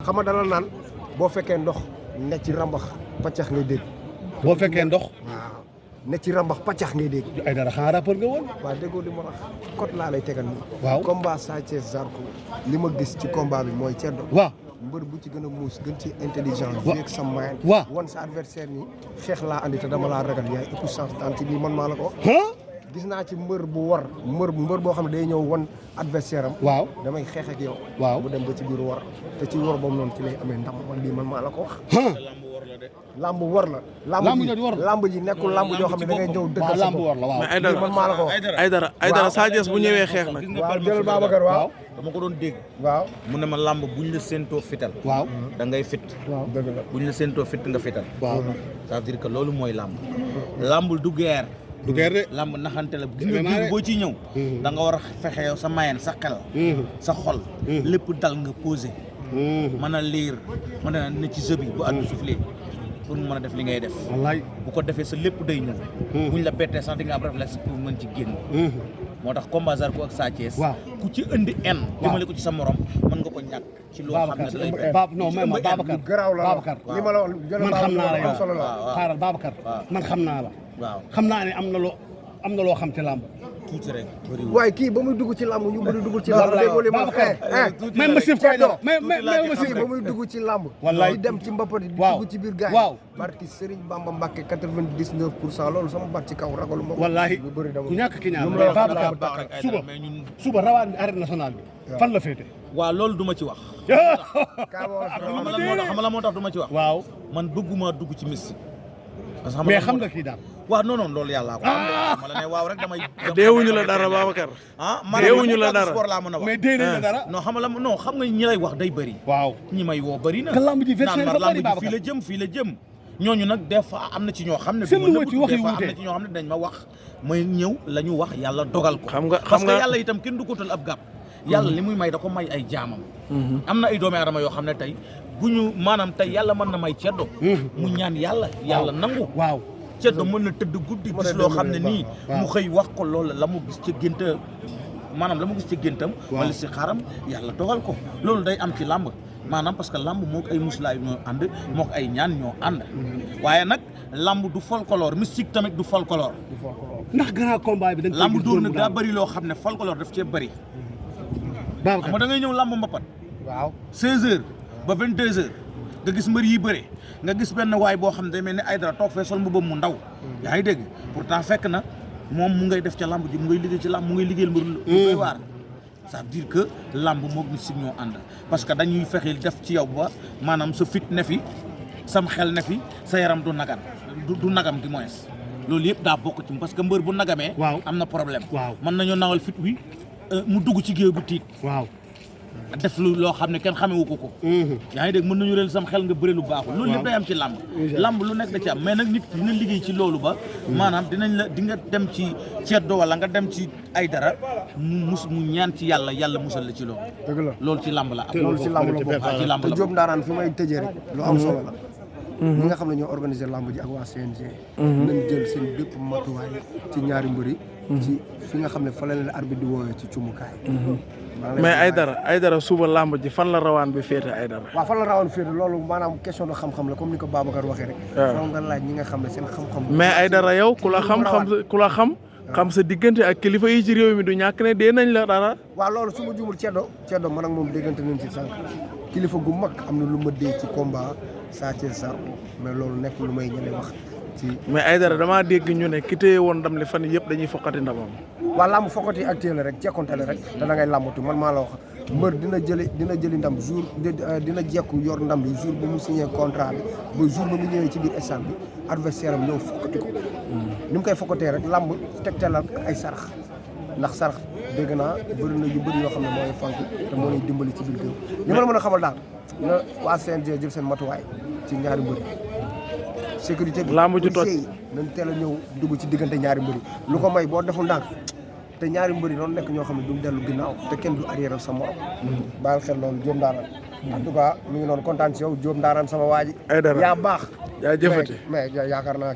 xam nga dala naan boo fekkee ndox ne ci rambax paccax ngay dégg. boo fekkee ndox. waaw ne ci rambax paccax ngay dégg. ay dara xanaa rapport nga woon. waaw déggoo li ma wax code laa lay tegal nii. waaw combat Sa Thiès Zarko li ma gis ci combat bi mooy ceddo. waaw mbër bu ci gën a muus gën ci intelligent. waaw ak sa moyen. waaw wan sa adversaire ni xeex laa andi te dama laa ragal yaay ëpp chance daan ci lii man maa la ko. gis naa ci mbër bu war mbër boo xam ne day ñëw wan adversaire am. waaw damay xeex ak yow. waaw bu dem ba ci biir war te ci war boobu noonu ci lay amee ndam man lii man maa la ko wax. lamb war la. lamb ji nekkul lamb joo xam ne da ngay ñëw dëggal sa bopp. war la waaw. mais Aïdara man maa la ko wax. Aïdara Sa Thiès bu ñëwee xeex nag. waaw jël Babacar waaw. dama ko doon dégg. waaw mu ne ma làmb buñ la séentoo fital. waaw da ngay fit. waaw dëgg la. buñ la séentoo fit nga fital. waaw ça veut dire que loolu mooy làmb. làmb du guerre. du guerre de. làmb naxante la gis nga biir boo ciy ñëw. da nga war a fexe yow sa mayen sa xel. sa xol. lépp dal nga posé. mën a liir mën a ne ci jeu bi bu àddu soufflé pour mu mën a def li ngay def. wallaay bu ko defee sa lépp day ñëw. buñ la bettee sax di nga am réflexe pour mën ci génn. moo tax combat Zarko ak Sa Thiès. waaw ku ci indi en. jëmale ko ci sa morom mën nga ko ñàkk. ci loo xam ne da lay Babacar non même Babacar garaaw la Babacar li ma la wax man xam naa la yow solo la. xaaral Babacar man xam naa la. waaw xam naa ne am na loo xam ci làmb. tuuti rek bëriwul. waaye kii ba muy dugg ci làmb ñu bëri duggul ci làmb. wallaay Babacar même ma siif koy dara mais ma siif ba muy dugg ci làmb. wallaay di dem ci mbappat di waaw dugg ci biir gaay waaw barki Serigne Bamba Mbacke 99% loolu sama bat ci kaw ragalu ma. wallaay lu bëri dama ku ñàkk ki ñaan lu mu mais la wax Babacar suba rawaan bi arène nationale bi fan la féete. waaw loolu du ma ci wax. xam la moo tax du ma ci wax. waaw man bëgguma dugg ci mystique. parce que mais xam nga kii daal. waaw non non loolu yàllaa ko xam ma la ne waaw rek damay. deewuñu la dara Babacar. deewuñu la dara sport laa mën a wax. mais dee nañ la dara. non xam nga ñi lay wax day bëri. waaw ñi may woo bëri na. te lamb ji version naan dafa lamb bëri ji Babacar. fii la jëm ñooñu nag des fois am na ci ñoo xam ne. seen du ma ci wax des yu fois am wuute. na ci ñoo xam ne dañ ma wax may ñëw la ñu wax yàlla dogal ko. xam nga parce que yàlla itam kenn du ko tal ab gàpp. yàlla li muy may da ko may ay jaamam. am na ay doomi aadama yoo xam ne tey bu ñu maanaam tey yàlla mën na may ceddo. mu ñaan yàlla nangu. waaw ceddo mën na tëdd guddi gis loo xam ne nii mu xëy wax ko loolu la mu gis ca gént maanaam la mu gis ca géntam wala si xaram yàlla dogal ko loolu day am ci làmb maanaam parce que làmb moo ko ay muslaay ñoo ànd moo ko ay ñaan ñoo ànd waaye nag làmb du folklore mystique tamit du folklore ndax grand combat bi dañ koy làmb gis dóor nag daa bëri loo xam ne folklore daf cee bëri xam nga da ngay ñëw làmb mbapat waaw 16h ba 22h nga gis mbër yi bëre nga gis benn waay boo xam ne day mel ni Aïdara toog fee sol mbubam mu ndaw yaa ngi dégg pourtant fekk na moom mu ngay def ca làmb ji mu ngay liggéey ci làmb mu ngay liggéeyal mbër lu koy waar ça veut dire que làmb moog mystique ñoo ànd parce que dañuy fexe def ci yow ba maanaam sa fit ne fi sam xel ne fi sa yaram du nagan du nagam di moins loolu yëpp daa bokk ci parce que mbër bu nagamee am na problème mën nañoo nawal fit wi mu dugg ci géew bu tiit waaw def lu loo xam ne kenn xamewu ko yaa ngi dégg mën nañu reel sam xel nga bëre lu baaxul loolu lépp day am ci làmb lu nekk da ci am mais nag nit dina liggéey ci loolu ba maanaam di nga dem ci ceddo wala nga dem ci Aïdara mu ñaan ci yàlla musal la ci loolu dëgg la loolu ci làmb la am loolu ci làmb la bokk ci làmb te la Diop Ndarane fi may tëjee rek lu am solo la ñi nga xam ne ñoo organiser làmb ji ak waa CNG nañ jël seen bépp matuwaay ci ñaari mbëri ci fi nga xam ne fa la leen arbitre di woowee ci cumukaay mais Aïdara suba làmb ji fan la rawaan bi féete Aïdara. waaw fan la rawaan féete loolu maanaam question de xam-xam la comme ni ko Babacar waxee rek. waaw nga laaj ñi nga xam ne seen xam-xam. mais Aïdara yow ku la xam sa diggante ak kilifa yi ci réew mi du ñàkk ne dee nañ la dara. waaw loolu su ma juumul ceddo man ak moom déggante nañ ci sànq kilifa gu mag am na lu ma dee ci combat Sa Thiès Zarko mais loolu nekk lu may ñeneen wax. mais Aïdara damaa dégg ñu ne ki téye woon ndam li fan yëpp dañuy foqati ndamam. waaw làmb foqati ak téye la rek jekkonte la rek dana ngay làmbatu man maa la wax mbër dina jëli ndam jour dina jekku yor ndam bi jour ba mu signé contrat bi ba jour ba mu ñëwee ci biir stade bi adversaire am ñëw foqati ko. ni mu koy foqatee rek làmb tegtal ak ay sarax ndax sarax dégg naa bëri na yu bëri yoo xam ne mooy fànk te moo lay dimbali ci biir géew li ma la mën a xamal daal na waa CNG jël seen matuwaay ci ñaari mbër sécurité bi làmb ju toj nañ teel a ñëw dugg ci diggante ñaari mbëri lu ko may boo deful ndànk te ñaari mbëri noonu nekk ñoo xam ne duñ dellu ginnaaw te kenn du arrière sa morom bàyyil xel loolu Diop Ndarane en tout cas mi ngi noonu kontaan ci yow Diop Ndarane sama waa ji Aïdara yaa baax yaa jëfati mais yaakaar naa